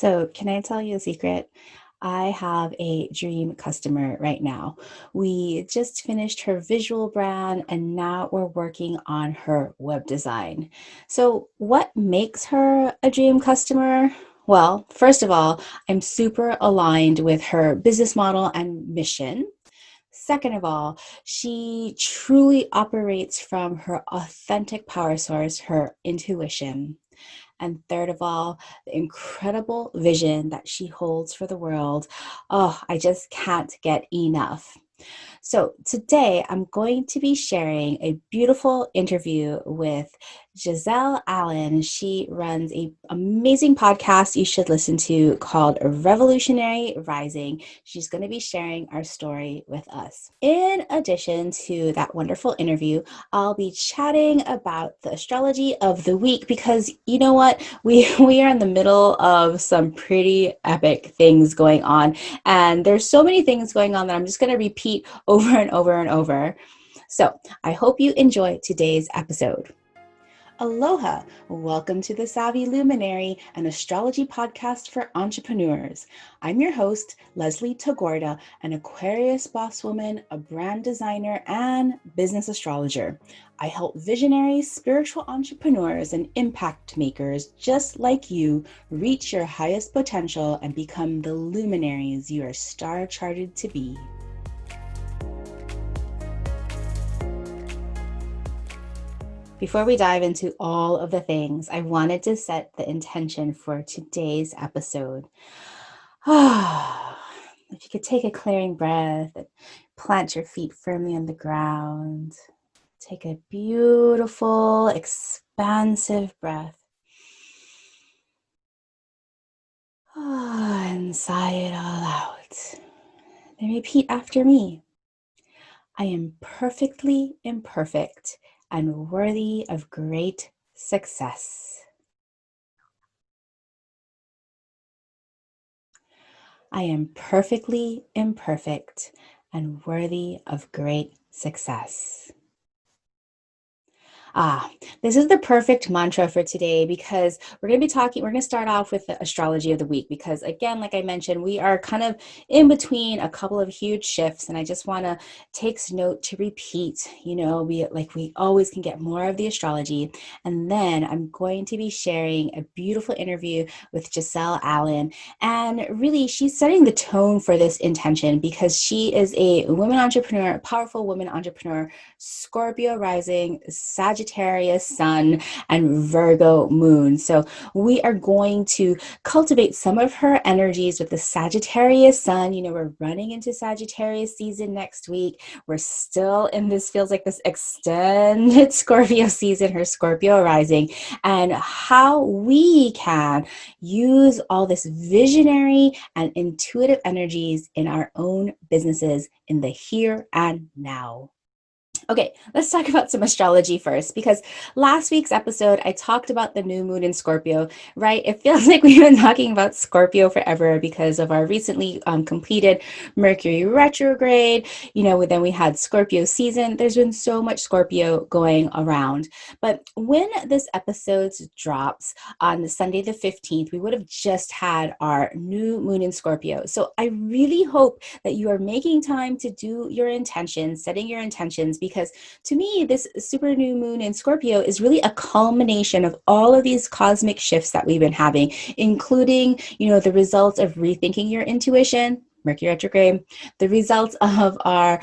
So, can I tell you a secret? I have a dream customer right now. We just finished her visual brand and now we're working on her web design. So, what makes her a dream customer? Well, first of all, I'm super aligned with her business model and mission. Second of all, she truly operates from her authentic power source, her intuition. And third of all, the incredible vision that she holds for the world. Oh, I just can't get enough. So today I'm going to be sharing a beautiful interview with Gisele Allen. She runs an amazing podcast you should listen to called Revolutionary Rising. She's going to be sharing our story with us. In addition to that wonderful interview, I'll be chatting about the astrology of the week because you know what? We are in the middle of some pretty epic things going on. And there's so many things going on that I'm just going to repeat over and over and over. So I hope you enjoy today's episode. Aloha! Welcome to the Savvy Luminary, an astrology podcast for entrepreneurs. I'm your host, Leslie Tagorda, an Aquarius boss woman, a brand designer, and business astrologer. I help visionary spiritual entrepreneurs and impact makers just like you reach your highest potential and become the luminaries you are star-charted to be. Before we dive into all of the things, I wanted to set the intention for today's episode. If you could take a clearing breath and plant your feet firmly on the ground, take a beautiful, expansive breath. And sigh it all out. Then repeat after me. I am perfectly imperfect and worthy of great success. I am perfectly imperfect and worthy of great success. This is the perfect mantra for today because we're going to start off with the astrology of the week because again, like I mentioned, we are kind of in between a couple of huge shifts and I just want to take note to repeat, we always can get more of the astrology. And then I'm going to be sharing a beautiful interview with Gisele Allen. And really, she's setting the tone for this intention because she is a woman entrepreneur, a powerful woman entrepreneur, Scorpio Rising, Sagittarius Sun, and Virgo Moon. So we are going to cultivate some of her energies with the Sagittarius Sun. We're running into Sagittarius season next week. We're still in feels like this extended Scorpio season, her Scorpio Rising, and how we can use all this visionary and intuitive energies in our own businesses in the here and now. Okay, let's talk about some astrology first, because last week's episode, I talked about the new moon in Scorpio, right? It feels like we've been talking about Scorpio forever because of our recently completed Mercury retrograde. Then we had Scorpio season. There's been so much Scorpio going around. But when this episode drops on Sunday the 15th, we would have just had our new moon in Scorpio. So I really hope that you are making time to do your intentions, setting your intentions, because to me, this super new moon in Scorpio is really a culmination of all of these cosmic shifts that we've been having, including, the results of rethinking your intuition, Mercury retrograde, the results of our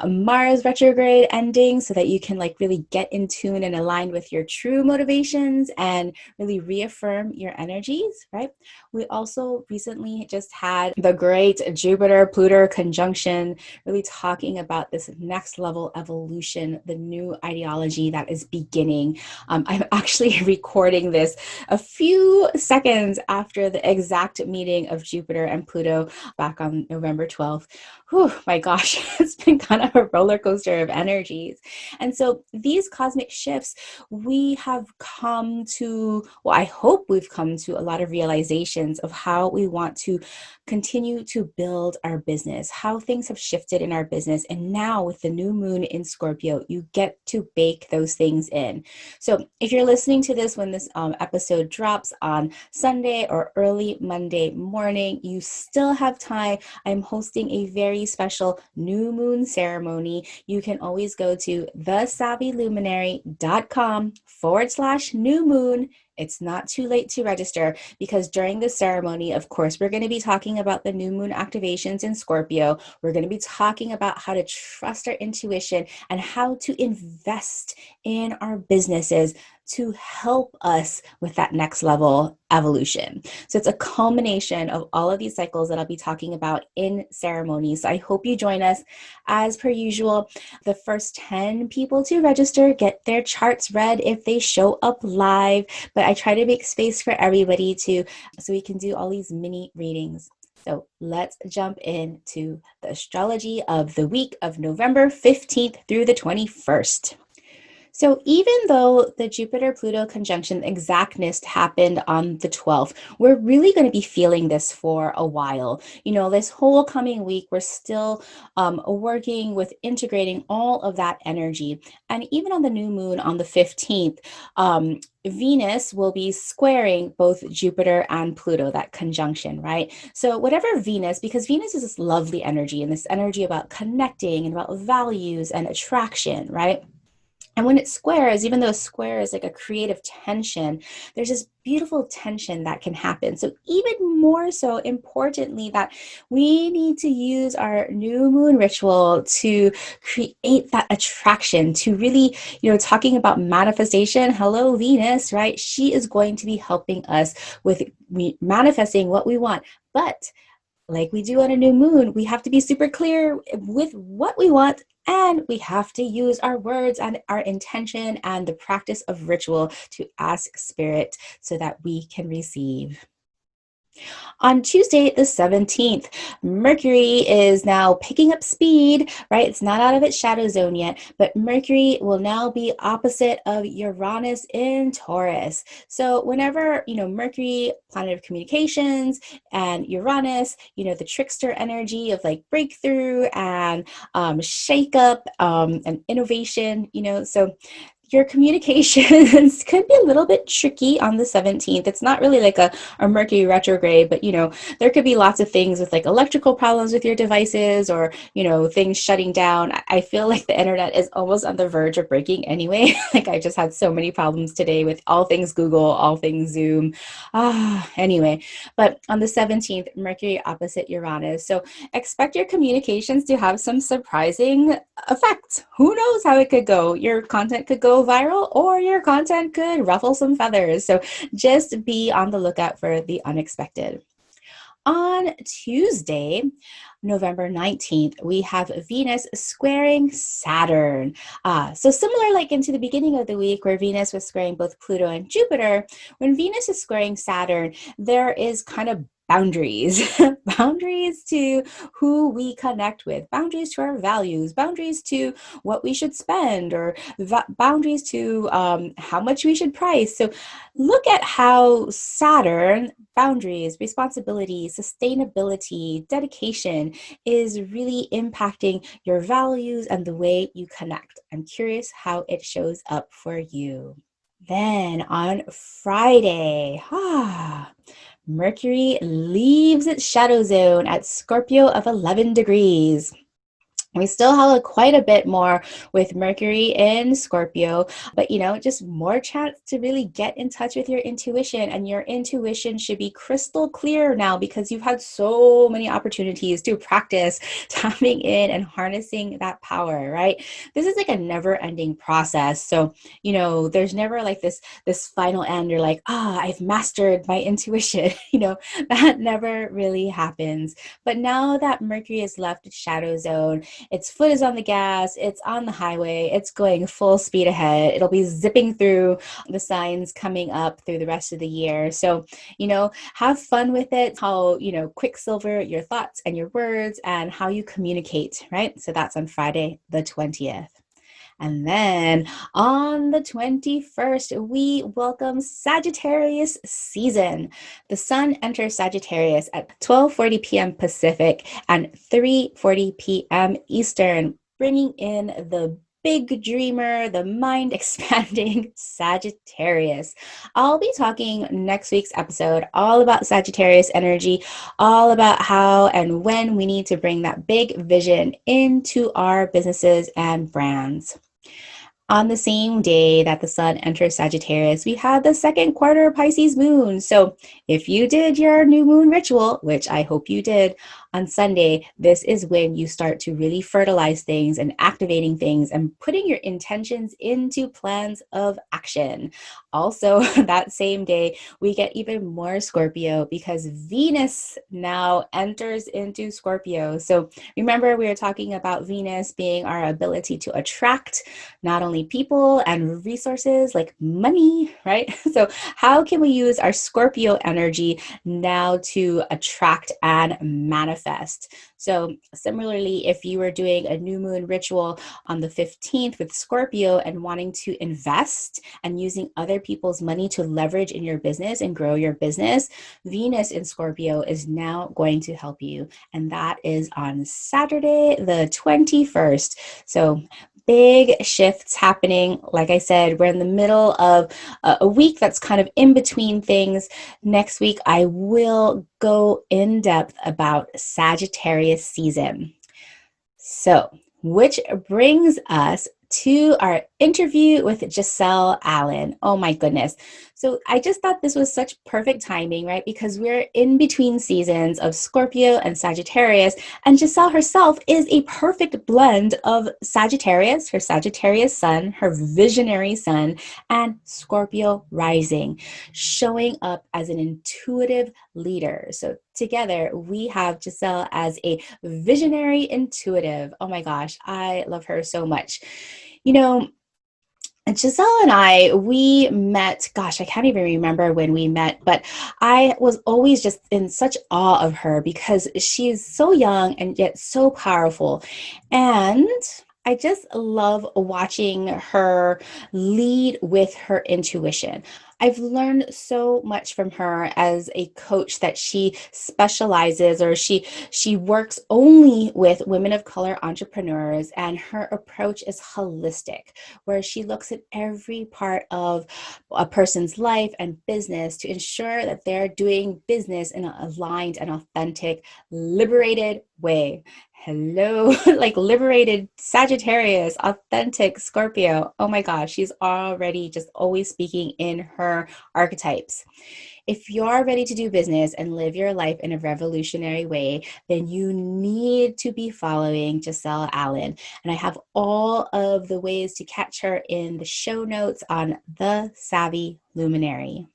Mars retrograde ending so that you can really get in tune and align with your true motivations and really reaffirm your energies, right? We also recently just had the great Jupiter-Pluto conjunction, really talking about this next level evolution, the new ideology that is beginning. I'm actually recording this a few seconds after the exact meeting of Jupiter and Pluto back on November 12th. whew, my gosh, it's been kind of a roller coaster of energies. And so these cosmic shifts, we have come to, well, I hope we've come to a lot of realizations of how we want to continue to build our business, how things have shifted in our business. And now with the new moon in Scorpio, you get to bake those things in. So if you're listening to this when this episode drops on Sunday or early Monday morning, you still have time. I'm hosting a very special new moon ceremony. You can always go to thesavvyluminary.com/new moon. It's not too late to register, because during the ceremony, of course, we're going to be talking about the new moon activations in Scorpio. We're going to be talking about how to trust our intuition and how to invest in our businesses to help us with that next level evolution. So it's a culmination of all of these cycles that I'll be talking about in ceremony. So I hope you join us. As per usual, the first 10 people to register get their charts read if they show up live, but I try to make space for everybody so we can do all these mini readings. So let's jump into the astrology of the week of November 15th through the 21st. So even though the Jupiter-Pluto conjunction exactness happened on the 12th, we're really going to be feeling this for a while. This whole coming week, we're still working with integrating all of that energy. And even on the new moon on the 15th, Venus will be squaring both Jupiter and Pluto, that conjunction, right? So whatever Venus, because Venus is this lovely energy and this energy about connecting and about values and attraction, right? And when it squares, even though a square is like a creative tension, there's this beautiful tension that can happen. So even more so importantly, that we need to use our new moon ritual to create that attraction, to really, talking about manifestation. Hello, Venus, right? She is going to be helping us with manifesting what we want. But like we do on a new moon, we have to be super clear with what we want, and we have to use our words and our intention and the practice of ritual to ask spirit so that we can receive. On Tuesday, the 17th, Mercury is now picking up speed, right? It's not out of its shadow zone yet, but Mercury will now be opposite of Uranus in Taurus. So whenever, Mercury, planet of communications, and Uranus, the trickster energy of like breakthrough and shake up and innovation, so your communications could be a little bit tricky on the 17th. It's not really like a Mercury retrograde, but, there could be lots of things with like electrical problems with your devices or, things shutting down. I feel like the internet is almost on the verge of breaking anyway. Like I just had so many problems today with all things Google, all things Zoom. Anyway, but on the 17th, Mercury opposite Uranus. So expect your communications to have some surprising effects. Who knows how it could go? Your content could go viral or your content could ruffle some feathers. So just be on the lookout for the unexpected. On Tuesday, November 19th, we have Venus squaring Saturn. So similar like into the beginning of the week where Venus was squaring both Pluto and Jupiter, when Venus is squaring Saturn, there is kind of boundaries, boundaries to who we connect with, boundaries to our values, boundaries to what we should spend, or boundaries to how much we should price. So look at how Saturn, boundaries, responsibility, sustainability, dedication is really impacting your values and the way you connect. I'm curious how it shows up for you. Then on Friday, Mercury leaves its shadow zone at Scorpio of 11 degrees. We still have quite a bit more with Mercury in Scorpio, but just more chance to really get in touch with your intuition, and your intuition should be crystal clear now because you've had so many opportunities to practice tapping in and harnessing that power, right? This is like a never-ending process. So, there's never like this final end. You're like, I've mastered my intuition. That never really happens. But now that Mercury has left its shadow zone, its foot is on the gas, it's on the highway, it's going full speed ahead. It'll be zipping through the signs coming up through the rest of the year. So, have fun with it, how, quicksilver your thoughts and your words and how you communicate, right? So that's on Friday, the 20th. And then on the 21st, we welcome Sagittarius season. The sun enters Sagittarius at 12:40 p.m. Pacific and 3:40 p.m. Eastern, bringing in the big dreamer, the mind expanding Sagittarius. I'll be talking next week's episode all about Sagittarius energy, all about how and when we need to bring that big vision into our businesses and brands. On the same day that the sun enters Sagittarius, we had the second quarter Pisces moon. So if you did your new moon ritual, which I hope you did on Sunday, this is when you start to really fertilize things and activating things and putting your intentions into plans of action. Also, that same day, we get even more Scorpio because Venus now enters into Scorpio. So remember, we were talking about Venus being our ability to attract not only people and resources like money, right? So how can we use our Scorpio energy now to attract and manifest? So similarly, if you were doing a new moon ritual on the 15th with Scorpio and wanting to invest and using other people's money to leverage in your business and grow your business, Venus in Scorpio is now going to help you. And that is on Saturday, the 21st. So big shifts happening. Like I said, we're in the middle of a week that's kind of in between things. Next week, I will go in depth about Sagittarius season. So, which brings us to our interview with Gisele Allen. Oh my goodness. So I just thought this was such perfect timing, right? Because we're in between seasons of Scorpio and Sagittarius, and Gisele herself is a perfect blend of Sagittarius, her Sagittarius sun, her visionary sun, and Scorpio rising, showing up as an intuitive leader. So together we have Gisele as a visionary intuitive. Oh my gosh, I love her so much. Gisele and I, we met, gosh, I can't even remember when we met, but I was always just in such awe of her because she is so young and yet so powerful. And I just love watching her lead with her intuition. I've learned so much from her as a coach that she specializes or she works only with women of color entrepreneurs, and her approach is holistic, where she looks at every part of a person's life and business to ensure that they're doing business in an aligned and authentic, liberated way. Hello, like liberated Sagittarius, authentic Scorpio. Oh my gosh, she's already just always speaking in her archetypes. If you're ready to do business and live your life in a revolutionary way, then you need to be following Gisele Allen. And I have all of the ways to catch her in the show notes on The Savvy Luminary.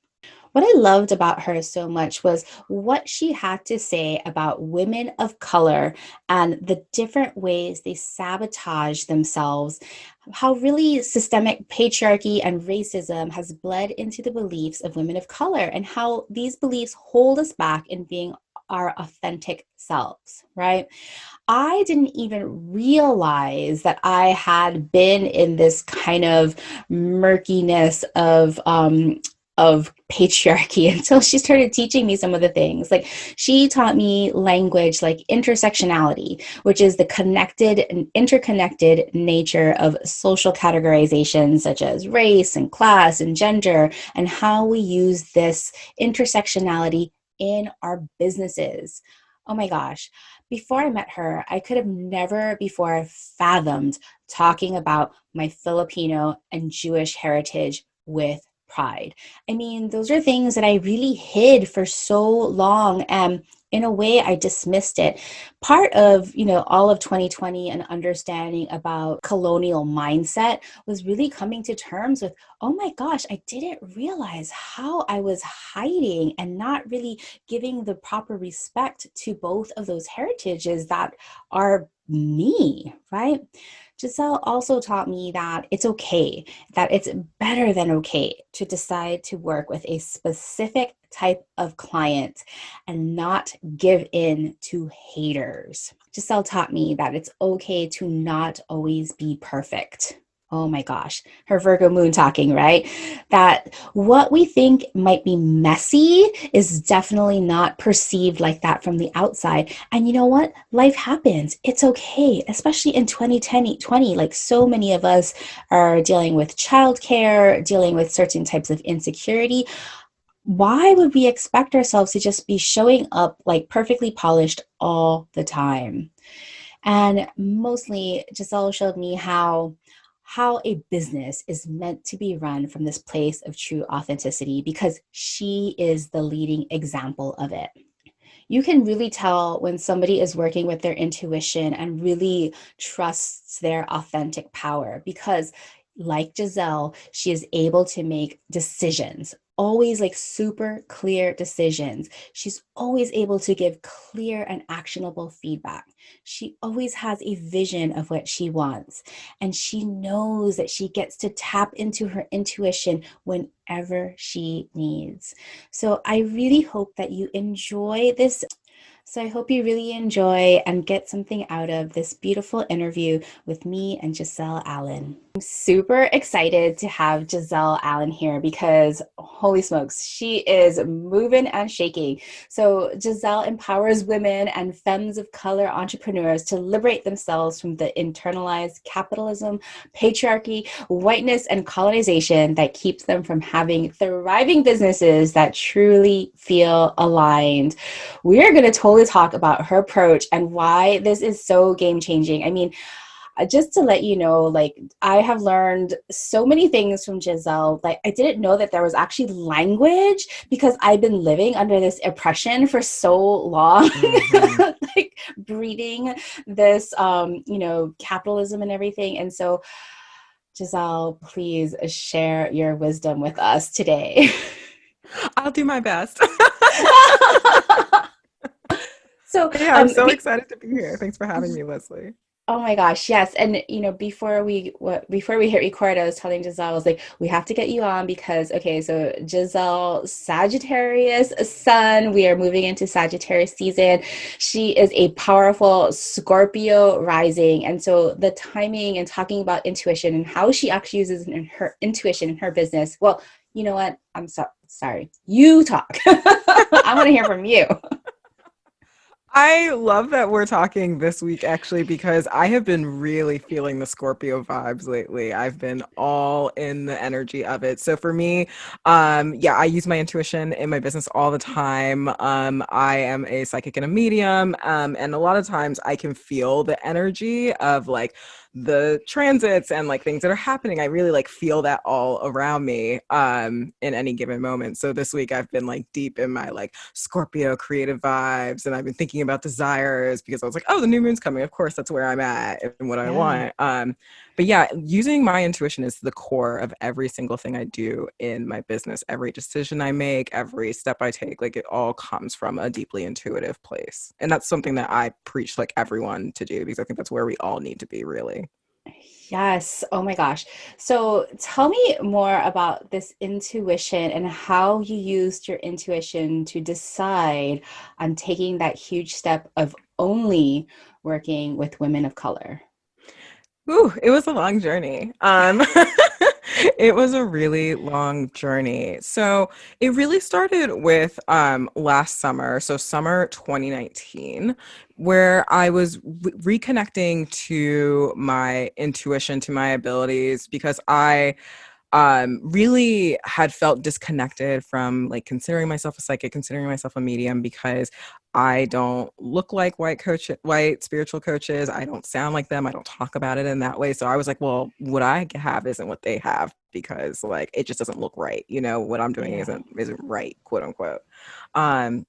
What I loved about her so much was what she had to say about women of color and the different ways they sabotage themselves, how really systemic patriarchy and racism has bled into the beliefs of women of color, and how these beliefs hold us back in being our authentic selves, right? I didn't even realize that I had been in this kind of murkiness of patriarchy until she started teaching me some of the things. Like, she taught me language like intersectionality, which is the connected and interconnected nature of social categorizations such as race and class and gender, and how we use this intersectionality in our businesses. Oh my gosh. Before I met her, I could have never before fathomed talking about my Filipino and Jewish heritage with pride. I mean, those are things that I really hid for so long. In a way, I dismissed it. Part of, all of 2020 and understanding about colonial mindset was really coming to terms with, oh my gosh, I didn't realize how I was hiding and not really giving the proper respect to both of those heritages that are me, right? Giselle also taught me that it's okay, that it's better than okay to decide to work with a specific type of client and not give in to haters. Giselle taught me that it's okay to not always be perfect. Oh my gosh, her Virgo moon talking, right? That what we think might be messy is definitely not perceived like that from the outside. And you know what? Life happens. It's okay, especially in 2020. Like so many of us are dealing with childcare, dealing with certain types of insecurity. Why would we expect ourselves to just be showing up like perfectly polished all the time? And mostly, Giselle showed me how a business is meant to be run from this place of true authenticity because she is the leading example of it. You can really tell when somebody is working with their intuition and really trusts their authentic power because, like Giselle, she is able to make decisions, always like super clear decisions. She's always able to give clear and actionable feedback. She always has a vision of what she wants, and she knows that she gets to tap into her intuition whenever she needs. So I really hope that you enjoy this. So I hope you really enjoy and get something out of this beautiful interview with me and Gisele Allen. I'm super excited to have Gisele Allen here because holy smokes, she is moving and shaking. So Gisele empowers women and femmes of color entrepreneurs to liberate themselves from the internalized capitalism, patriarchy, whiteness, and colonization that keeps them from having thriving businesses that truly feel aligned. We're going to totally talk about her approach and why this is so game changing. I mean, just to let you know, like I have learned so many things from Giselle. Like I didn't know that there was actually language because I've been living under this oppression for so long, like breeding this, capitalism and everything. And so Giselle, please share your wisdom with us today. I'll do my best. So, Yeah, I'm so excited to be here. Thanks for having me, Leslie. oh my gosh, yes. And before we hit record, I was telling Giselle, I was like, we have to get you on because okay, so Giselle, Sagittarius Sun, we are moving into Sagittarius season. She is a powerful Scorpio rising. And so the timing and talking about intuition and how she actually uses her intuition in her business. Well, you know what? I'm sorry. You talk. I want to hear from you. I love that we're talking this week, actually, because I have been really feeling the Scorpio vibes lately. I've been all in the energy of it. So for me, yeah, I use my intuition in my business all the time. I am a psychic and a medium, and a lot of times I can feel the energy of like the transits and like things that are happening. I really like feel that all around me in any given moment. So this week I've been like deep in my like Scorpio creative vibes, and I've been thinking about desires because I was like, oh, the new moon's coming. Of course, that's where I'm at and what I Yeah. want. But yeah, using my intuition is the core of every single thing I do in my business. Every decision I make, every step I take, like it all comes from a deeply intuitive place. And that's something that I preach like everyone to do because I think that's where we all need to be, really. Yes. Oh my gosh. So tell me more about this intuition and how you used your intuition to decide on taking that huge step of only working with women of color. Ooh, it was a long journey. It was a really long journey. So it really started with last summer, so summer 2019, where I was reconnecting to my intuition, to my abilities, because really had felt disconnected from like considering myself a psychic, considering myself a medium, because I don't look like white spiritual coaches. I don't sound like them. I don't talk about it in that way. So I was like, well, what I have isn't what they have, because like it just doesn't look right. You know, what I'm doing Yeah. isn't right, quote unquote. Um,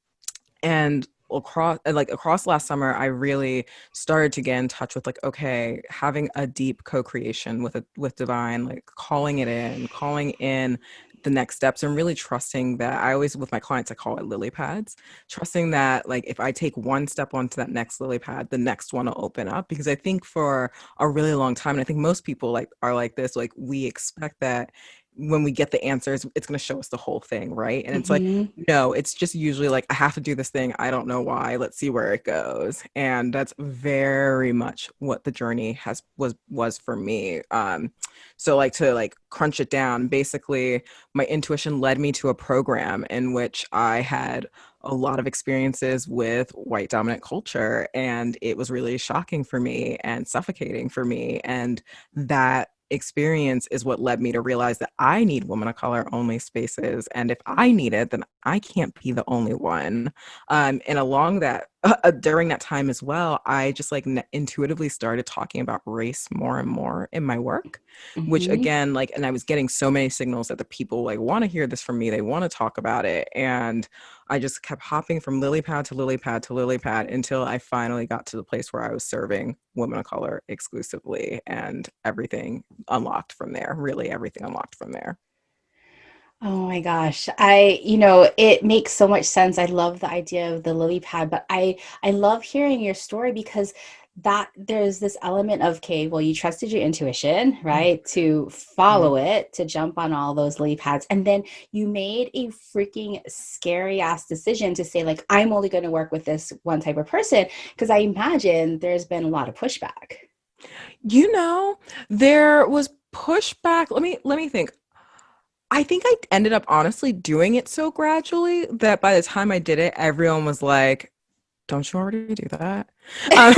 and across last summer, I really started to get in touch with like, okay, having a deep co-creation with divine, like calling in the next steps, and really trusting that. I always, with my clients, I call it lily pads, trusting that like if I take one step onto that next lily pad, the next one will open up. Because I think for a really long time, and I think most people like are like this, like we expect that when we get the answers, it's going to show us the whole thing, right? And it's like, Hmm. no, it's just usually like, I have to do this thing. I don't know why. Let's see where it goes. And that's very much what the journey was for me. So like to like crunch it down, basically, my intuition led me to a program in which I had a lot of experiences with white dominant culture, and it was really shocking for me and suffocating for me. And that experience is what led me to realize that I need women of color only spaces. And if I need it, then I can't be the only one. And along that, during that time as well, I just like intuitively started talking about race more and more in my work, which Hmm. again, like, and I was getting so many signals that the people like want to hear this from me. They want to talk about it. And I just kept hopping from lily pad to lily pad to lily pad until I finally got to the place where I was serving women of color exclusively, and everything unlocked from there. Really, everything unlocked from there. Oh my gosh. It makes so much sense. I love the idea of the lily pad, but I love hearing your story because that there's this element of, okay, well, you trusted your intuition, right? To Mhm. follow it, to jump on all those lily pads. And then you made a freaking scary ass decision to say, like, I'm only going to work with this one type of person. Because I imagine there's been a lot of pushback. You know, there was pushback. Let me think. I think I ended up honestly doing it so gradually that by the time I did it, everyone was like, "Don't you already do that?" Um,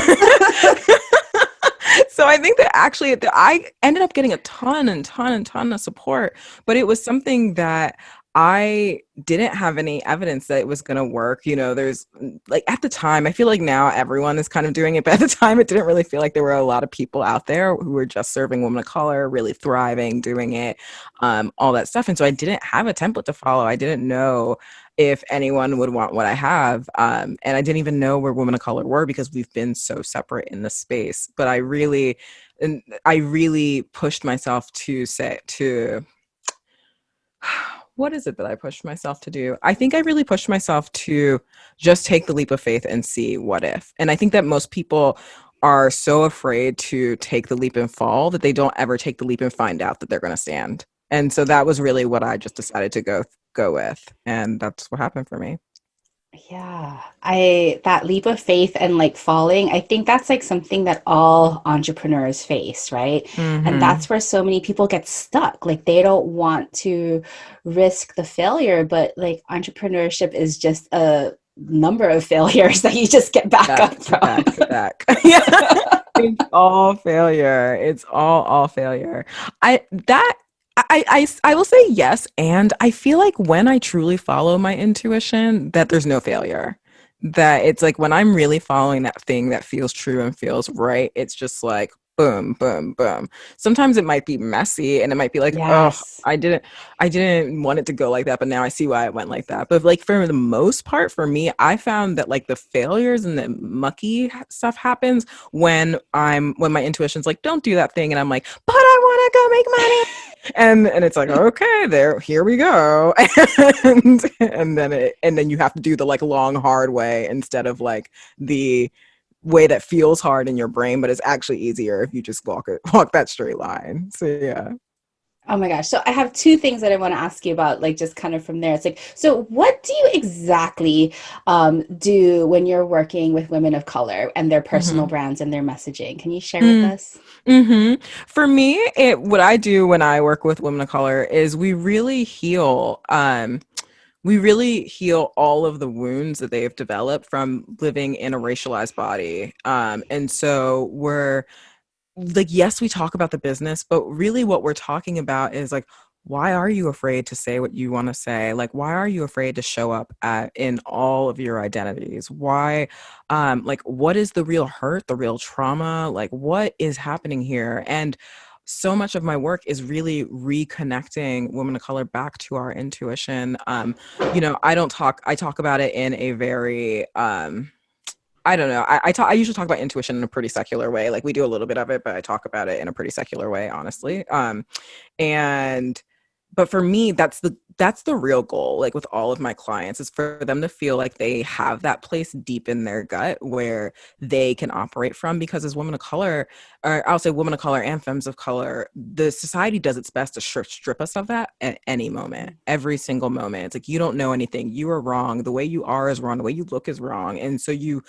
so I think that actually I ended up getting a ton and ton and ton of support, but it was something that I didn't have any evidence that it was going to work. You know, there's like at the time, I feel like now everyone is kind of doing it, but at the time, it didn't really feel like there were a lot of people out there who were just serving women of color, really thriving, doing it, all that stuff. And so I didn't have a template to follow. I didn't know if anyone would want what I have. And I didn't even know where women of color were because we've been so separate in the space. But I really pushed myself to say to what is it that I pushed myself to do? I think I really pushed myself to just take the leap of faith and see what if. And I think that most people are so afraid to take the leap and fall that they don't ever take the leap and find out that they're going to stand. And so that was really what I just decided to go with, and that's what happened for me. Yeah, I that leap of faith and like falling, I think that's like something that all entrepreneurs face, right? And Mm-hmm. that's where so many people get stuck. Like they don't want to risk the failure, but like entrepreneurship is just a number of failures that you just get back Back up to from. back to back. Yeah. It's all failure. It's all failure. I will say yes, and I feel like when I truly follow my intuition, that there's no failure. That it's like when I'm really following that thing that feels true and feels right, it's just like boom, boom, boom. Sometimes it might be messy and it might be like, oh, Yes. I didn't want it to go like that, but now I see why it went like that. But like for the most part, for me, I found that like the failures and the mucky stuff happens when my intuition's like, don't do that thing, and I'm like, but I want to go make money. And it's like, okay, here we go. And then you have to do the like long hard way instead of like the way that feels hard in your brain, but it's actually easier if you just walk that straight line. So yeah. Oh my gosh. So I have two things that I want to ask you about, like just kind of from there. It's like, so what do you exactly do when you're working with women of color and their personal Mm-hmm. brands and their messaging? Can you share with us? Mm-hmm. For me, what I do when I work with women of color is we really heal all of the wounds that they've developed from living in a racialized body. And so we're like, yes, we talk about the business, but really what we're talking about is like, why are you afraid to say what you want to say? Like, why are you afraid to show up in all of your identities? Why, like, what is the real hurt, the real trauma? Like, what is happening here? And so much of my work is really reconnecting women of color back to our intuition. I talk about it in a very, I don't know. I usually talk about intuition in a pretty secular way. Like we do a little bit of it, but I talk about it in a pretty secular way, honestly. And but for me, that's the real goal, like with all of my clients, is for them to feel like they have that place deep in their gut where they can operate from. Because as women of color, or I'll say women of color and femmes of color, the society does its best to strip us of that at any moment, every single moment. It's like, you don't know anything, you are wrong, the way you are is wrong, the way you look is wrong. And so you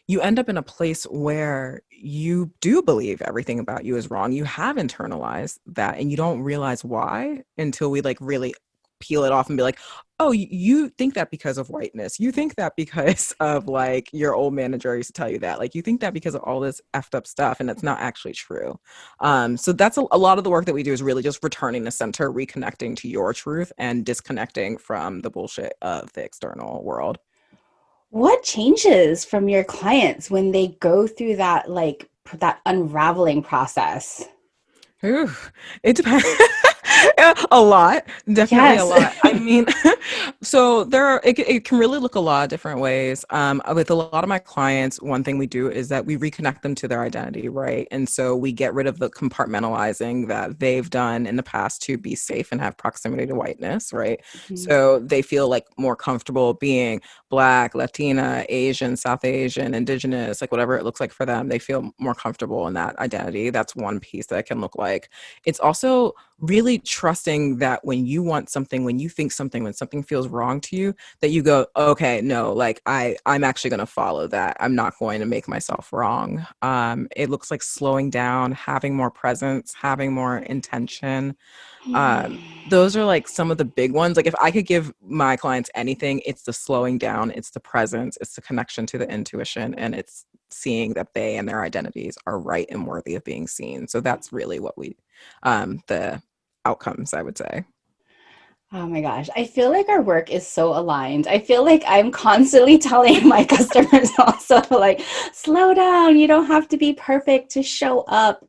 you end up in a place where you do believe everything about you is wrong. You have internalized that and you don't realize why until we like really peel it off and be like, oh, you think that because of whiteness. You think that because of like your old manager used to tell you that. Like you think that because of all this effed up stuff, and that's not actually true. So that's a lot of the work that we do is really just returning to center, reconnecting to your truth, and disconnecting from the bullshit of the external world. What changes from your clients when they go through that that unraveling process? Ooh, it depends. A lot, definitely a Yes. lot. I mean, so it can really look a lot of different ways. With a lot of my clients, one thing we do is that we reconnect them to their identity, right? And so we get rid of the compartmentalizing that they've done in the past to be safe and have proximity to whiteness, right? Mhm. So they feel like more comfortable being Black, Latina, Asian, South Asian, Indigenous, like whatever it looks like for them. They feel more comfortable in that identity. That's one piece that it can look like. It's also really trusting that when you want something, when you think something, when something feels wrong to you, that you go, okay, no, like I'm actually going to follow that. I'm not going to make myself wrong. It looks like slowing down, having more presence, having more intention. Those are like some of the big ones. Like if I could give my clients anything, it's the slowing down, it's the presence, it's the connection to the intuition, and it's seeing that they and their identities are right and worthy of being seen. So that's really what the outcomes, I would say. Oh my gosh. I feel like our work is so aligned. I feel like I'm constantly telling my customers also like slow down. You don't have to be perfect to show up.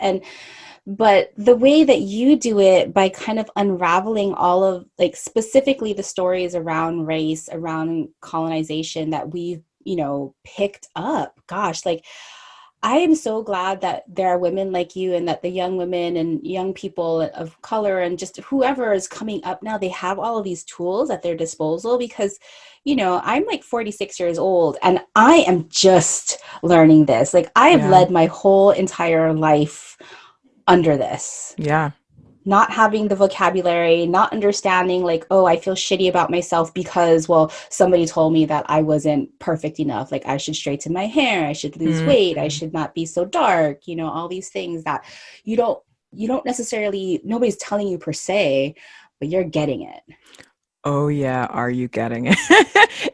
But the way that you do it by kind of unraveling all of like specifically the stories around race, around colonization that we've, picked up. Gosh, like I am so glad that there are women like you and that the young women and young people of color and just whoever is coming up now, they have all of these tools at their disposal because, I'm like 46 years old and I am just learning this. Like I have Yeah. led my whole entire life under this, Yeah. not having the vocabulary, not understanding like, oh, I feel shitty about myself because, well, somebody told me that I wasn't perfect enough. Like I should straighten my hair, I should lose weight, I Mhm. should not be so dark, all these things that you don't you don't necessarily nobody's telling you per se, but you're getting it. Oh yeah, are you getting it?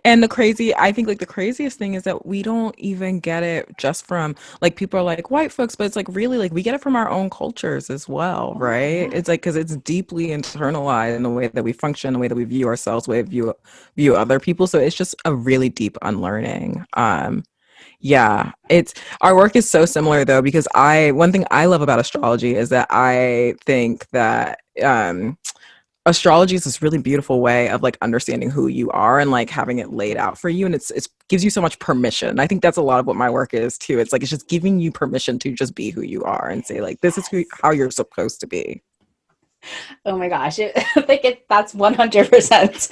And I think like the craziest thing is that we don't even get it just from like people are like white folks, but it's like really like we get it from our own cultures as well, right? Yeah. It's like because it's deeply internalized in the way that we function, the way that we view ourselves, the way we view other people. So it's just a really deep unlearning. Yeah, it's our work is so similar though because I one thing I love about astrology is that I think that astrology is this really beautiful way of like understanding who you are and like having it laid out for you, and it's gives you so much permission. I think that's a lot of what my work is too. It's like it's just giving you permission to just be who you are and say like this is Yes. how you're supposed to be. Oh my gosh, that's 100%.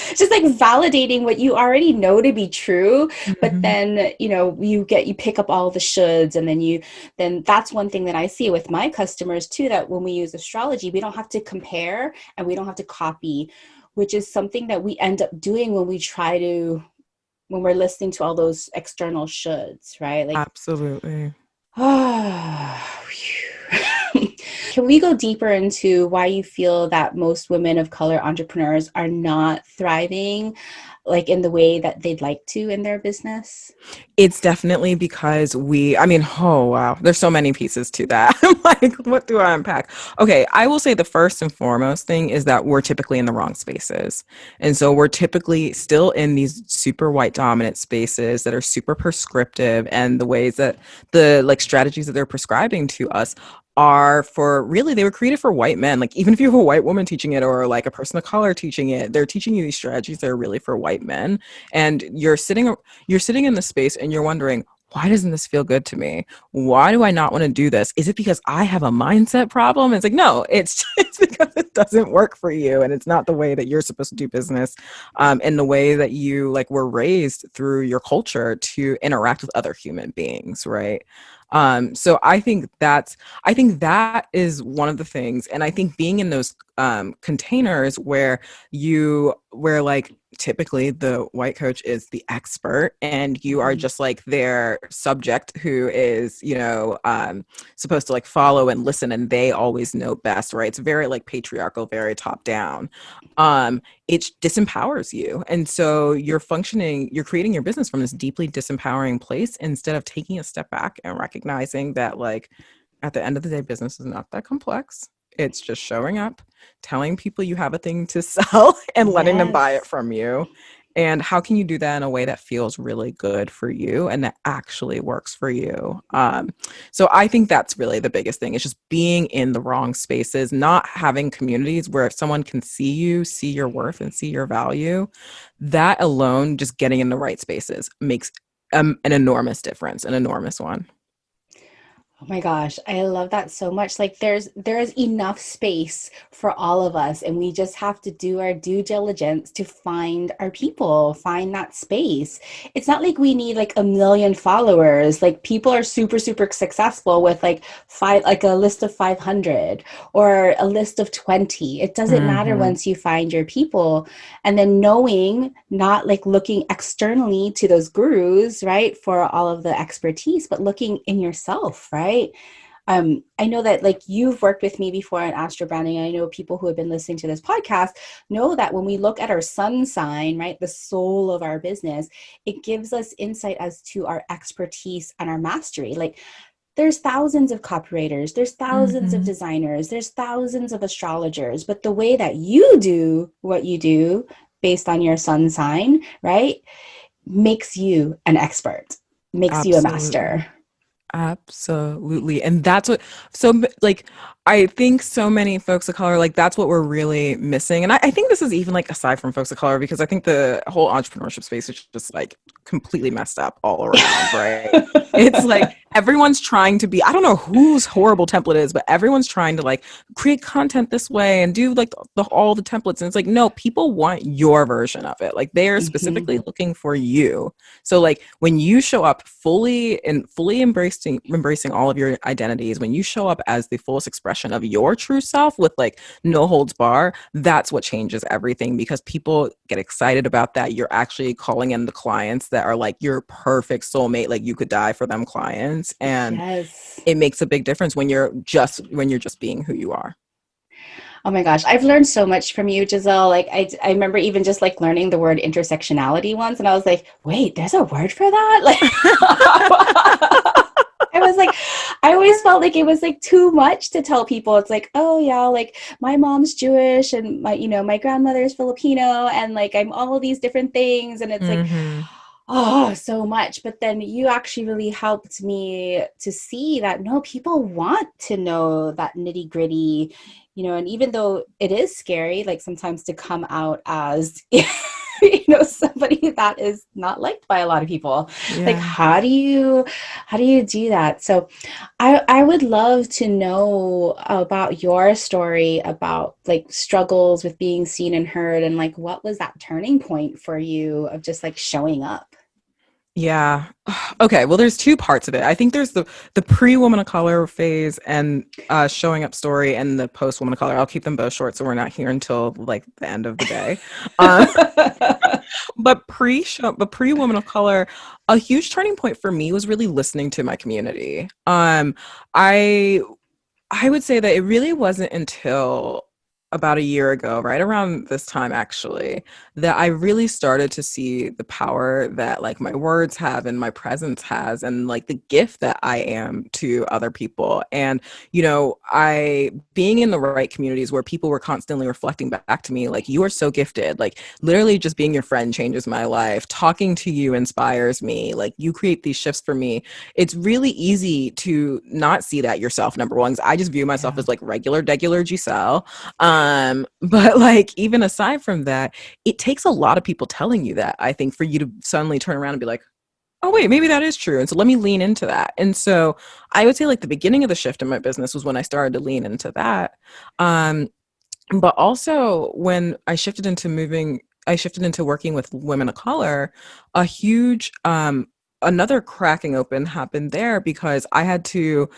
It's just like validating what you already know to be true, but Mhm. then, you pick up all the shoulds and then that's one thing that I see with my customers too, that when we use astrology, we don't have to compare and we don't have to copy, which is something that we end up doing when we're listening to all those external shoulds, right? Like, Absolutely. can we go deeper into why you feel that most women of color entrepreneurs are not thriving? like in the way that they'd like to in their business? It's definitely because I mean, oh wow, there's so many pieces to that. I'm like, what do I unpack? Okay, I will say the first and foremost thing is that we're typically in the wrong spaces. And so we're typically still in these super white dominant spaces that are super prescriptive, and the ways that the like strategies that they're prescribing to us are for really, they were created for white men. Like even if you have a white woman teaching it or like a person of color teaching it, they're teaching you these strategies that are really for white men. And you're sitting in the space and you're wondering, why doesn't this feel good to me? Why do I not want to do this? Is it because I have a mindset problem? It's like, no, it's because it doesn't work for you. And it's not the way that you're supposed to do business, in the way that you like were raised through your culture to interact with other human beings. Right. So I think that is one of the things. And I think being in those containers where like typically the white coach is the expert and you are just like their subject who is, supposed to like follow and listen, and they always know best, right? It's very like patriarchal, very top down. It disempowers you. And so you're creating your business from this deeply disempowering place instead of taking a step back and recognizing that like at the end of the day, business is not that complex. It's just showing up, telling people you have a thing to sell and letting them buy it Yes. from you. And how can you do that in a way that feels really good for you and that actually works for you? So I think that's really the biggest thing. It's just being in the wrong spaces, not having communities where someone can see you, see your worth, and see your value. That alone, just getting in the right spaces makes an enormous difference, an enormous one. Oh my gosh, I love that so much. Like there's enough space for all of us, and we just have to do our due diligence to find our people, find that space. It's not like we need like a million followers. Like people are super super successful with like five, like a list of 500 or a list of 20. It doesn't matter Mm-hmm. once you find your people. And then knowing, not like looking externally to those gurus, right, for all of the expertise, but looking in yourself, right? I know that like you've worked with me before in astro branding. I know people who have been listening to this podcast know that when we look at our sun sign, right, the soul of our business, it gives us insight as to our expertise and our mastery. Like there's thousands of copywriters, there's thousands of Mm-hmm. designers, there's thousands of astrologers, but the way that you do what you do based on your sun sign, right, makes you an expert, makes you a Absolutely. master. Absolutely. And that's what, like, I think so many folks of color, like, that's what we're really missing. And I think this is even like aside from folks of color, because I think the whole entrepreneurship space is just like completely messed up all around, right? It's like everyone's trying to be, I don't know whose horrible template is, but everyone's trying to like create content this way and do like all the templates. And it's like, no, people want your version of it. Like, they are Mhm. specifically looking for you. So like when you show up fully embracing all of your identities, when you show up as the fullest expression of your true self with like no holds bar, that's what changes everything, because people get excited about that. You're actually calling in the clients that are like your perfect soulmate, like you could die for them clients. And Yes. it makes a big difference when you're just being who you are. Oh my gosh, I've learned so much from you, Giselle. Like I remember even just like learning the word intersectionality once, and I was like, wait, there's a word for that? Like I was like, I always felt like it was like too much to tell people. It's like, oh yeah, like my mom's Jewish and my grandmother is Filipino and like I'm all of these different things. And it's like, Mm-hmm. oh, so much. But then you actually really helped me to see that no, people want to know that nitty gritty, and even though it is scary, like sometimes to come out as somebody that is not liked by a lot of people, like Yeah. how do you do that? So I would love to know about your story about like struggles with being seen and heard, and like what was that turning point for you of just like showing up? Yeah. Okay. Well, there's two parts of it. I think there's the pre woman of color phase and showing up story, and the post woman of color. I'll keep them both short, so we're not here until like the end of the day. Um, but pre woman of color, a huge turning point for me was really listening to my community. I I would say that it really wasn't until about a year ago, right around this time actually, that I really started to see the power that like my words have and my presence has and like the gift that I am to other people. And, I being in the right communities where people were constantly reflecting back to me, like, you are so gifted. Like, literally just being your friend changes my life. Talking to you inspires me. Like, you create these shifts for me. It's really easy to not see that yourself, number one, 'cause I just view myself Yeah. as like regular Giselle. But like even aside from that, it takes a lot of people telling you that, I think, for you to suddenly turn around and be like, oh wait, maybe that is true. And so let me lean into that. And so I would say like the beginning of the shift in my business was when I started to lean into that. Um, but also when I shifted into working with women of color, a huge another cracking open happened there because I had to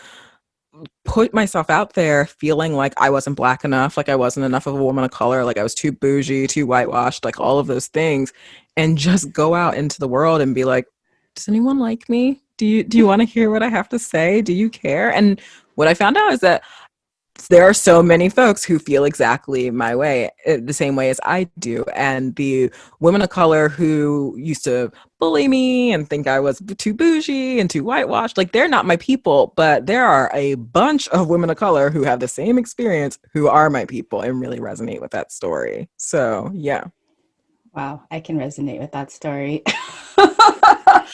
put myself out there feeling like I wasn't black enough, like I wasn't enough of a woman of color, like I was too bougie, too whitewashed, like all of those things, and just go out into the world and be like, does anyone like me? Do you want to hear what I have to say? Do you care? And what I found out is that there are so many folks who feel exactly my way, the same way as I do. And the women of color who used to bully me and think I was too bougie and too whitewashed, like they're not my people, but there are a bunch of women of color who have the same experience who are my people and really resonate with that story. So, yeah. Wow, I can resonate with that story.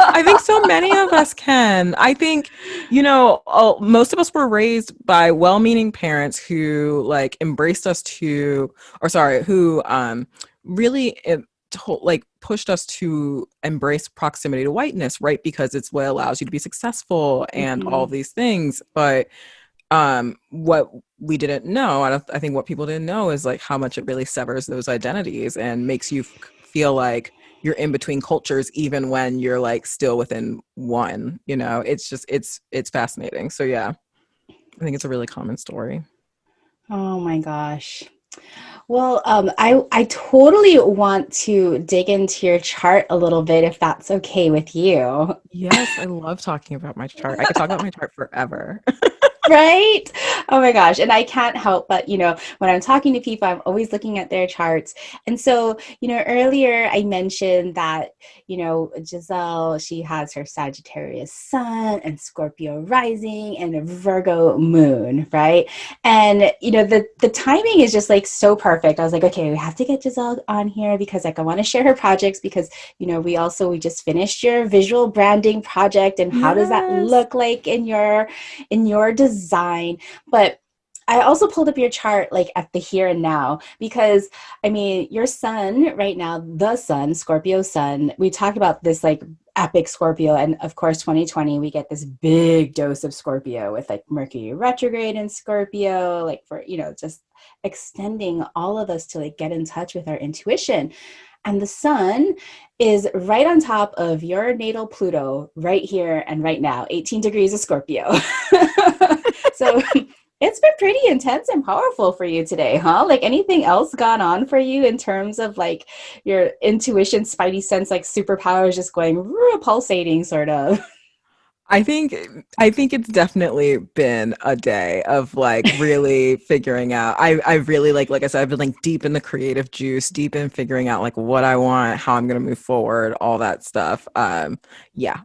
I think so many of us can. I think, most of us were raised by well-meaning parents who like embraced us to, or sorry, who really like pushed us to embrace proximity to whiteness, right? Because it's what allows you to be successful and all Hmm. of these things. But what we didn't know, I think what people didn't know is like how much it really severs those identities and makes you feel like you're in between cultures even when you're like still within one. It's just it's fascinating. So yeah, I think it's a really common story. Oh my gosh. Well, I totally want to dig into your chart a little bit if that's okay with you. Yes, I love talking about my chart. I could talk about my chart forever. Right? Oh my gosh. And I can't help but, when I'm talking to people, I'm always looking at their charts. And so, earlier I mentioned that, Giselle, she has her Sagittarius Sun and Scorpio Rising and a Virgo Moon, right? And, the timing is just like so perfect. I was like, okay, we have to get Giselle on here because like I want to share her projects because, we just finished your visual branding project and how does that Yes. look like in your design. But I also pulled up your chart like at the here and now because I mean your sun right now, the sun, Scorpio sun, we talk about this like epic Scorpio, and of course 2020 we get this big dose of Scorpio with like Mercury retrograde in Scorpio, like for just extending all of us to like get in touch with our intuition. And the sun is right on top of your natal Pluto right here and right now, 18 degrees of Scorpio. So it's been pretty intense and powerful for you today, huh? Like anything else gone on for you in terms of like your intuition, spidey sense, like superpowers just going pulsating sort of? I think I think it's definitely been a day of like really figuring out. I really like I said, I've been like deep in the creative juice, deep in figuring out like what I want, how I'm gonna move forward, all that stuff. Yeah.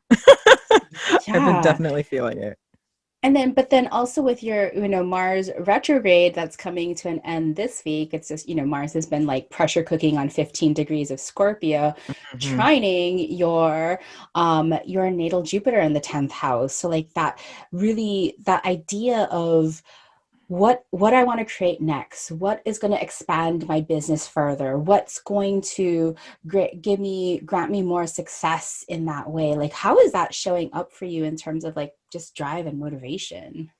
I've been Yeah. definitely feeling it. And then, but then also with your, Mars retrograde that's coming to an end this week, it's just, Mars has been like pressure cooking on 15 degrees of Scorpio, Hmm. trining your natal Jupiter in the 10th house. So like that really, that idea of what I want to create next, what is going to expand my business further, what's going to grant me more success in that way. Like how is that showing up for you in terms of like just drive and motivation?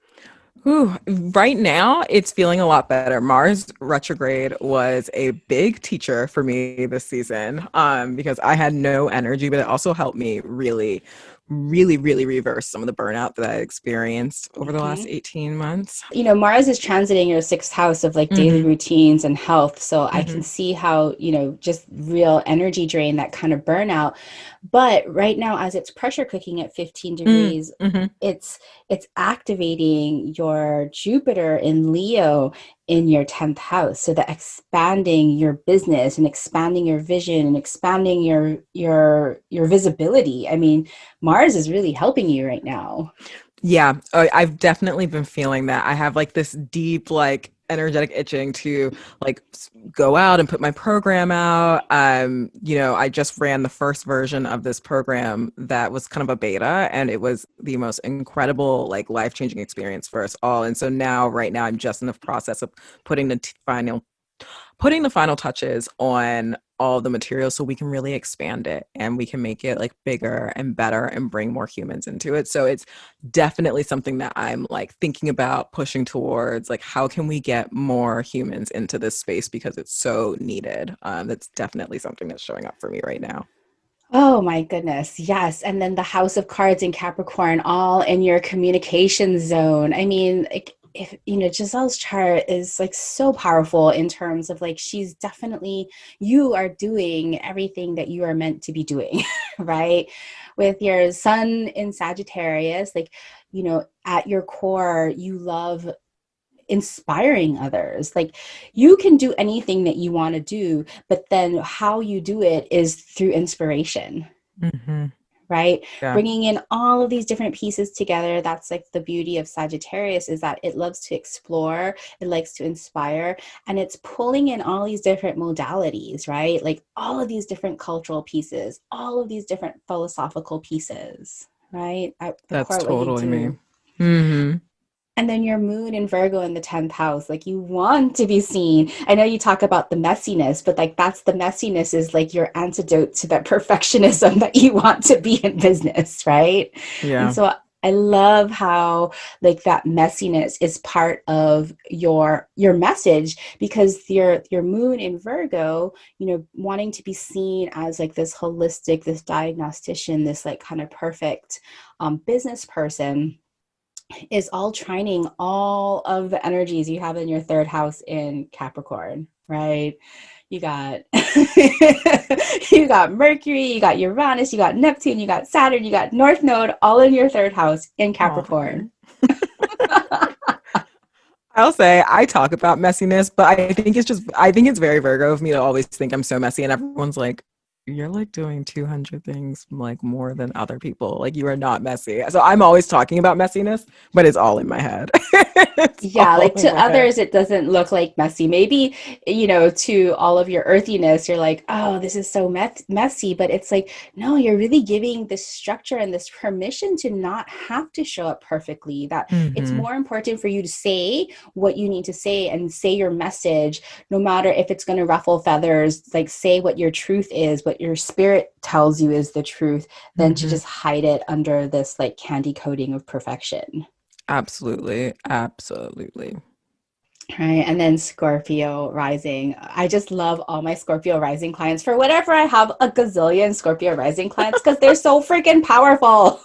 Ooh, right now, it's feeling a lot better. Mars retrograde was a big teacher for me this season, because I had no energy, but it also helped me really, really, really reverse some of the burnout that I experienced over the last Okay. 18 months. Mars is transiting your sixth house of like daily Hmm. routines and health. So I Hmm. can see how, just real energy drain, that kind of burnout. But right now, as it's pressure cooking at 15 Mm, degrees, hmm. it's it's activating your Jupiter in Leo in your 10th house. So that expanding your business and expanding your vision and expanding your visibility. I mean, Mars is really helping you right now. Yeah, I've definitely been feeling that. I have like this deep, like energetic itching to like go out and put my program out. I just ran the first version of this program that was kind of a beta, and it was the most incredible, like life-changing experience for us all. And so now, right now, I'm just in the process of putting the final touches on all the materials so we can really expand it and we can make it like bigger and better and bring more humans into it. So it's definitely something that I'm like thinking about pushing towards, like how can we get more humans into this space because it's so needed. That's definitely something that's showing up for me right now. Oh my goodness. Yes. And then the House of Cards in Capricorn, all in your communication zone. I mean, like, if Giselle's chart is like so powerful in terms of like she's definitely, you are doing everything that you are meant to be doing, right? With your sun in Sagittarius, like, at your core, you love inspiring others. Like you can do anything that you want to do, but then how you do it is through inspiration, Mm-hmm. right? Yeah, Bringing in all of these different pieces together. That's like the beauty of Sagittarius, is that it loves to explore, it likes to inspire, and it's pulling in all these different modalities, right? Like all of these different cultural pieces, all of these different philosophical pieces, right? At the that's core, what you totally me. do. Mm-hmm. And then your moon in Virgo in the 10th house, like you want to be seen. I know you talk about the messiness, but like that's the messiness is like your antidote to that perfectionism that you want to be in business, right? And Yeah, so I love how like that messiness is part of your message, because your moon in Virgo, wanting to be seen as like this holistic, this diagnostician, this like kind of perfect business person, is all trining all of the energies you have in your third house in Capricorn, right? You got you got Mercury, you got Uranus, you got Neptune, you got Saturn, you got North Node, all in your third house in oh, thank Capricorn. you. I'll say I talk about messiness, but I think it's very Virgo of me to always think I'm so messy, and everyone's like, you're like doing 200 things like more than other people. Like you are not messy. So I'm always talking about messiness, but it's all in my head. It's Yeah, all like in to my head. others, it doesn't look like messy. Maybe, to all of your earthiness, you're like, oh, this is so messy. But it's like, no, you're really giving this structure and this permission to not have to show up perfectly. That it's Mm-hmm. more important for you to say what you need to say and say your message, no matter if it's going to ruffle feathers, like say what your truth is, what your spirit tells you is the truth, than to Mm-hmm. just hide it under this like candy coating of perfection. Absolutely. Absolutely. Right. And then Scorpio rising. I just love all my Scorpio rising clients. For whatever, I have a gazillion Scorpio rising clients because they're so freaking powerful.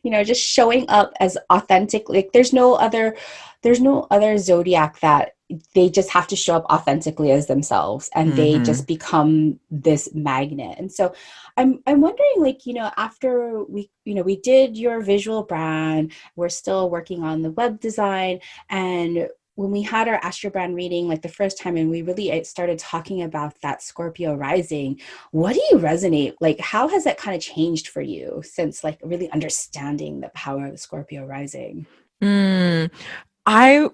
Just showing up as authentic. Like there's no other zodiac that they just have to show up authentically as themselves, and they Mm-hmm. just become this magnet. And so I'm wondering, like, after we did your visual brand, we're still working on the web design. And when we had our Astro Brand reading, like the first time, and we really started talking about that Scorpio rising, what do you resonate? Like, how has that kind of changed for you since like really understanding the power of the Scorpio rising? Mm.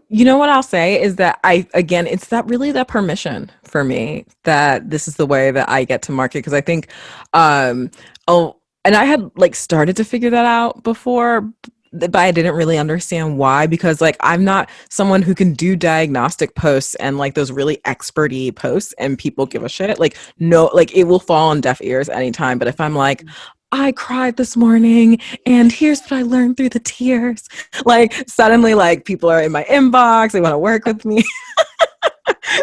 You know what I'll say is that again, it's that really that permission for me that this is the way that I get to market. Because I think, um, oh, and I had like started to figure that out before, but I didn't really understand why. Because like I'm not someone who can do diagnostic posts and like those really experty posts, and people give a shit. Like no, like it will fall on deaf ears anytime. But if I'm like, I cried this morning and here's what I learned through the tears. Like suddenly like people are in my inbox, they want to work with me.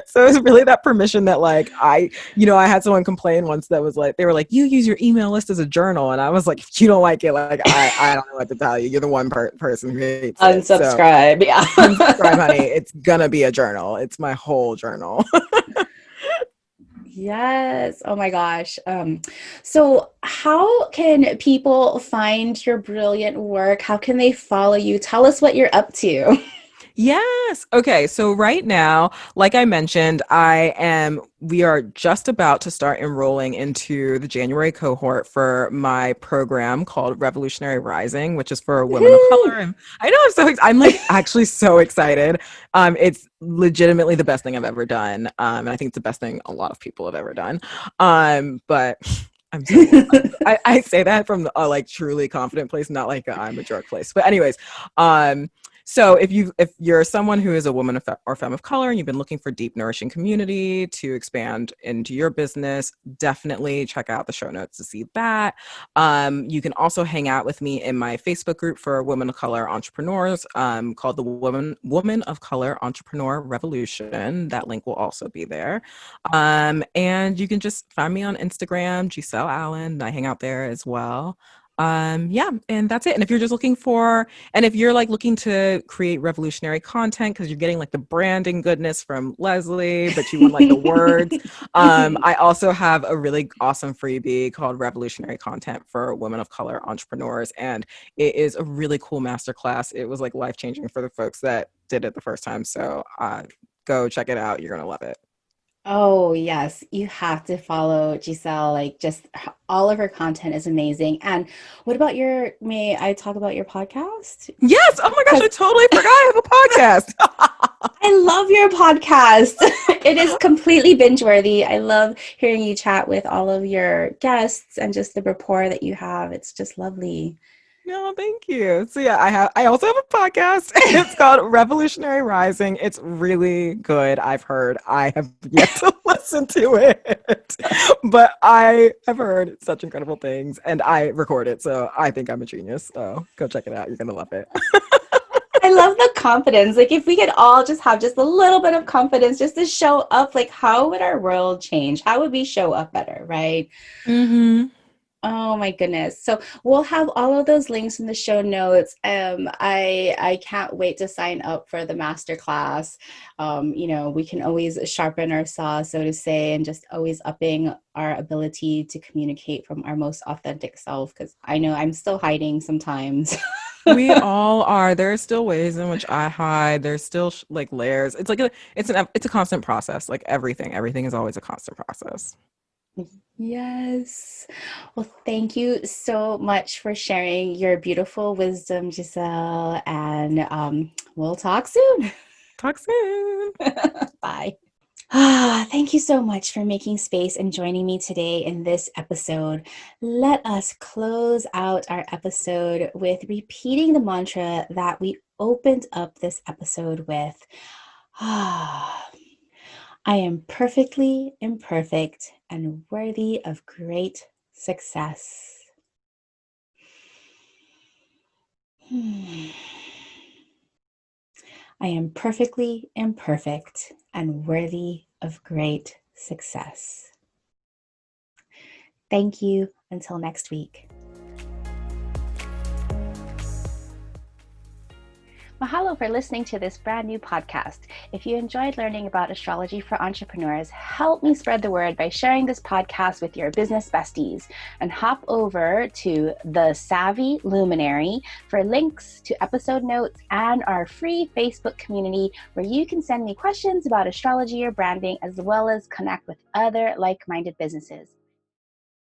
So it's really that permission that like I had someone complain once that was like they were like, you use your email list as a journal, and I was like, if you don't like it, like I don't know what to tell you. You're the one person who hates it. So Unsubscribe. Yeah. unsubscribe, honey. It's gonna be a journal. It's my whole journal. Yes. Oh my gosh. So how can people find your brilliant work? How can they follow you? Tell us what you're up to. Yes. Okay. So right now, like I mentioned, we are just about to start enrolling into the January cohort for my program called Revolutionary Rising, which is for women of color. Woohoo! And I know I'm like actually so excited. It's legitimately the best thing I've ever done. And I think it's the best thing a lot of people have ever done. But I say that from a like truly confident place, not like I'm a jerk place. But anyways, um, so if you're someone who is a woman or femme of color and you've been looking for deep, nourishing community to expand into your business, definitely check out the show notes to see that. You can also hang out with me in my Facebook group for women of color entrepreneurs, called the Woman of Color Entrepreneur Revolution. That link will also be there. And you can just find me on Instagram, Gisele Allen. I hang out there as well. Yeah, and that's it. And if you're just if you're like looking to create revolutionary content because you're getting like the branding goodness from Leslie, but you want like the words, I also have a really awesome freebie called Revolutionary Content for Women of Color Entrepreneurs. And it is a really cool masterclass. It was like life changing for the folks that did it the first time. So go check it out. You're going to love it. Oh, yes. You have to follow Giselle. Like, just all of her content is amazing. And what about may I talk about your podcast? Yes. Oh my gosh, I Because totally forgot I have a podcast. I love your podcast. It is completely binge worthy. I love hearing you chat with all of your guests and just the rapport that you have. It's just lovely. No, thank you. So yeah, I also have a podcast. It's called Revolutionary Rising. It's really good. I've heard. I have yet to listen to it. But I have heard such incredible things and I record it. So I think I'm a genius. So go check it out. You're gonna love it. I love the confidence. Like, if we could all just have just a little bit of confidence just to show up, like, how would our world change? How would we show up better, right? Mm-hmm. Oh my goodness. So we'll have all of those links in the show notes. I can't wait to sign up for the masterclass. We can always sharpen our saw, so to say, and just always upping our ability to communicate from our most authentic self. Because I know I'm still hiding sometimes. We all are. There are still ways in which I hide. There's still like layers. It's like it's a constant process. Like everything is always a constant process. Yes. Well, thank you so much for sharing your beautiful wisdom, Giselle, and we'll talk soon. Talk soon. Bye. Thank you so much for making space and joining me today in this episode. Let us close out our episode with repeating the mantra that we opened up this episode with. I am perfectly imperfect and worthy of great success. I am perfectly imperfect and worthy of great success. Thank you. Until next week. Mahalo for listening to this brand new podcast. If you enjoyed learning about astrology for entrepreneurs, help me spread the word by sharing this podcast with your business besties, and hop over to the Savvy Luminary for links to episode notes and our free Facebook community where you can send me questions about astrology or branding, as well as connect with other like-minded businesses.